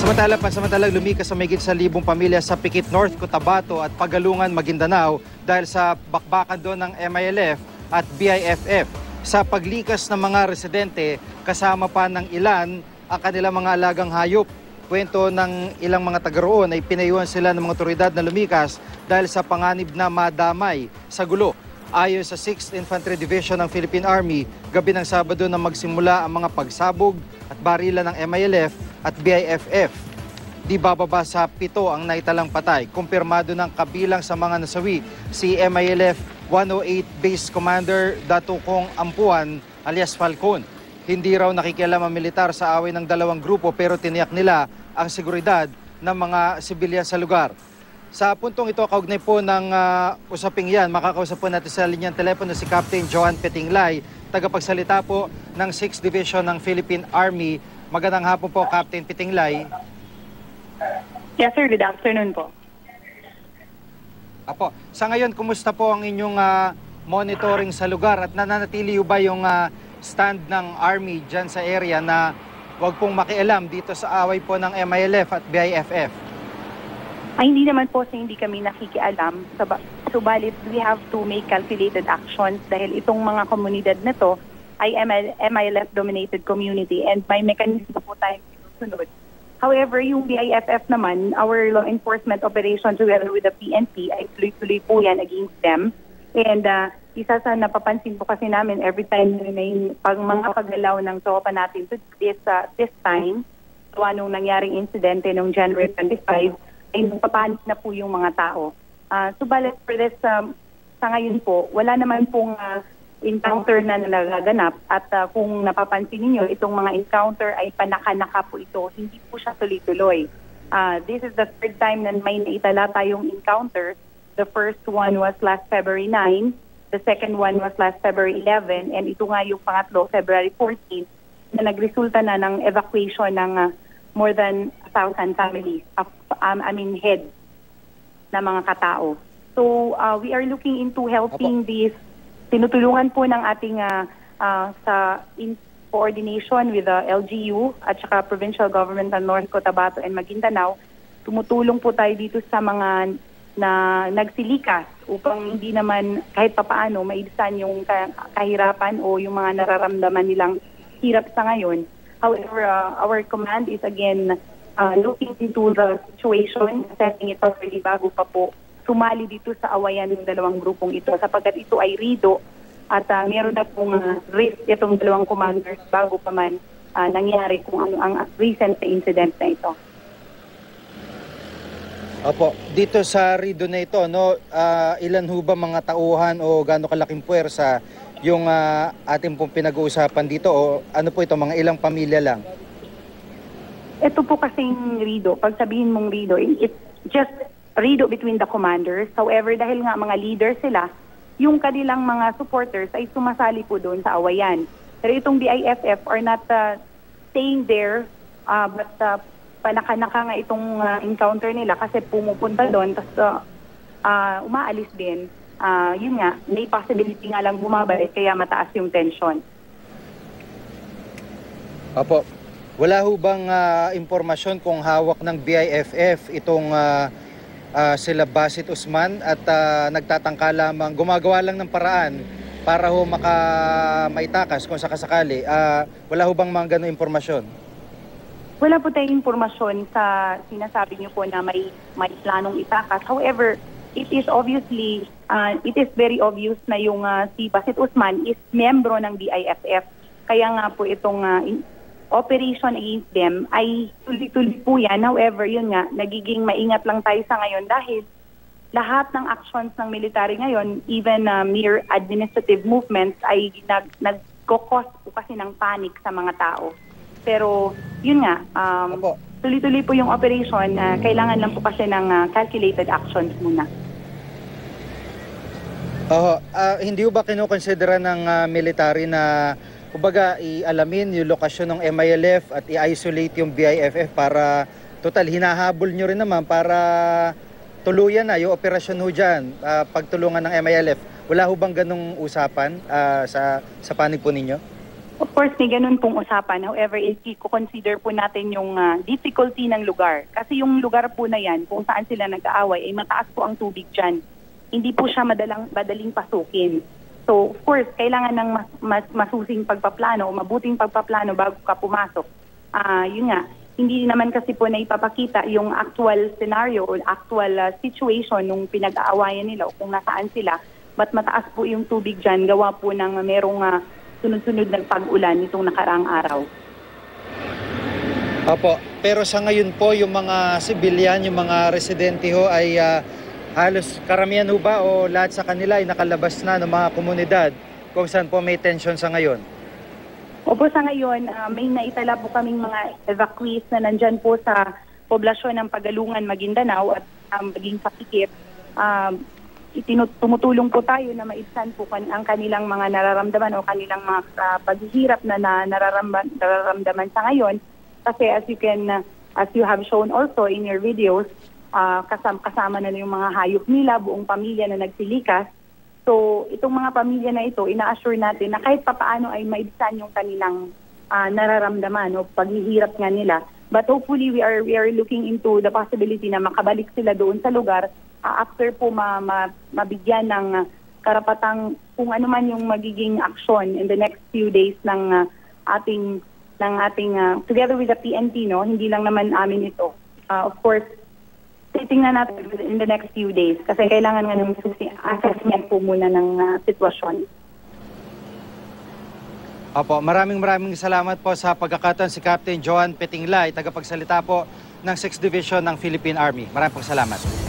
Pansamantalang lumikas sa mahigit 1,000 pamilya sa Pikit North, Cotabato at Pagalungan, Maguindanao dahil sa bakbakan doon ng MILF at BIFF. Sa paglikas ng mga residente, kasama pa ng ilan ang kanilang mga alagang hayop. Kwento ng ilang mga taga roon ay pinayuhan sila ng mga otoridad na lumikas dahil sa panganib na madamay sa gulo. Ayon sa 6th Infantry Division ng Philippine Army, gabi ng Sabado na magsimula ang mga pagsabog at barilan ng MILF at BIFF. Di bababa sa 7 ang naitalang patay. Kumpirmado ng kabilang sa mga nasawi si MILF 108 Base Commander Datukong Ampuan alias Falcon. Hindi raw nakikialam ang militar sa away ng dalawang grupo pero tiniyak nila ang seguridad ng mga sibilyan sa lugar. Sa puntong ito, kaugnay po ng usaping yan, makakausap po natin sa linyang telepono si Captain Joan Petinglay, tagapagsalita po ng 6th Division ng Philippine Army. Magandang hapon po, Captain Petinglay. Yes, sir. Good afternoon po. Apo, sa ngayon, kumusta po ang inyong monitoring sa lugar at nananatili ba yung stand ng Army dyan sa area na wag pong makialam dito sa away po ng MILF at BIFF? Ay, hindi naman po sa hindi kami nakikialam. Subalit, we have to make calculated actions dahil itong mga komunidad na to ay MILF-dominated community and may mechanism po tayong sinusunod. However, yung BIFF naman, our law enforcement operations together with the PNP ay tuloy-tuloy po yan against them. And isa sa napapansin po kasi namin every time na may mga paggalaw ng tropa natin to this time, nung nangyaring insidente noong January 25, ay napapanik na po yung mga tao. Subalit for this, sa ngayon po, wala naman pong encounter na nagaganap at kung napapansin niyo itong mga encounter ay panaka-naka po ito, hindi po siya tuloy-tuloy. This is the third time na may naitala tayong encounter. The first one was last February 9, the second one was last February 11, and ito nga yung pangatlo, February 14, na nagresulta na ng evacuation ng more than 1,000 families, heads na mga katao. So we are looking into helping these. Tinutulungan po ng ating in coordination with the LGU at saka provincial government ng North Cotabato and Maguindanao. Tumutulong po tayo dito sa mga na nagsilikas upang hindi naman kahit papaano maibsan yung kahirapan o yung mga nararamdaman nilang hirap sa ngayon. However, our command is again looking into the situation, assessing it already bago pa po sumali dito sa awayan ng dalawang grupong ito sapagkat ito ay rido at meron na pong risk itong dalawang commanders bago pa man nangyari kung ano ang recent incident na ito. Opo, dito sa rido na ito, no, ilan ho ba mga tauhan o gaano kalaking puwersa yung ating pong pinag-uusapan dito o ano po ito, mga ilang pamilya lang? Ito po kasing rido, pag sabihin mong rido, it's just rido between the commanders. However, dahil nga mga leaders sila, yung kanilang mga supporters ay sumasali po doon sa awayan. Pero itong BIFF are not staying there, but panaka-naka nga itong encounter nila kasi pumupunta doon, tapos umaalis din. Yun nga, may possibility nga lang bumabalik kaya mataas yung tension. Opo, wala ho bang impormasyon kung hawak ng BIFF itong sila Basit Usman at nagtatangka lamang, gumagawa lang ng paraan para ho maitakas kung sakasakali? Wala ho bang mga ganong impormasyon? Wala po tayong impormasyon sa sinasabi niyo po na may planong itakas. However, it is very obvious na yung si Basit Usman is membro ng BIFF. Kaya nga po itong operation against them ay tuloy-tuloy po yan. However, yun nga, nagiging maingat lang tayo sa ngayon dahil lahat ng actions ng military ngayon, even mere administrative movements ay nag-cause po kasi ng panic sa mga tao. Pero yun nga, tuloy-tuloy po yung operation, kailangan lang po kasi ng calculated actions muna. Hindi ba kinukonsidera ng military na kumbaga ialamin yung lokasyon ng MILF at i-isolate yung BIFF para total hinahabol nyo rin naman para tuluyan na yung operasyon ho dyan, pagtulungan ng MILF? Wala ho bang ganong usapan sa panig po ninyo? Of course, may ganun pong usapan. However, i-consider po natin yung difficulty ng lugar. Kasi yung lugar po na yan, kung saan sila nag-aaway, ay mataas po ang tubig dyan. Hindi po siya madaling pasukin. So, of course, kailangan ng masusing pagpaplano o mabuting pagpaplano bago ka pumasok. Yun nga, hindi naman kasi po na ipapakita yung actual scenario o actual situation nung pinag-aawayan nila o kung nasaan sila. But mataas po yung tubig dyan, gawa po ng merong sunod-sunod ng pag-ulan nitong nakaraang araw. Opo, pero sa ngayon po yung mga sibilyan, yung mga residente ho ay halos karamihan ho ba o lahat sa kanila ay nakalabas na ng mga komunidad kung saan po may tension sa ngayon? Opo, sa ngayon, may naitala po kaming mga evacuees na nandyan po sa poblasyon ng Pagalungan, Maguindanao at maging sa Pikit. Tumutulong po tayo na maibsan po ang kanilang mga nararamdaman o kanilang mga paghihirap na nararamdaman sa ngayon. Kasi as you have shown also in your videos, kasama na yung mga hayop nila, buong pamilya na nagsilikas. So itong mga pamilya na ito, ina-assure natin na kahit papaano ay maibsan yung kanilang nararamdaman o paghihirap nga nila. But hopefully we are looking into the possibility na makabalik sila doon sa lugar after po mabigyan ng karapatang kung ano man yung magiging action in the next few days ng ating together with the PNP, no, hindi lang naman amin ito. Of course, titingnan natin in the next few days kasi kailangan nga ng assessment po muna ng sitwasyon. Opo, maraming salamat po sa pagkakataon si Captain Joan Petinglay, tagapagsalita po ng 6th Division ng Philippine Army. Maraming salamat.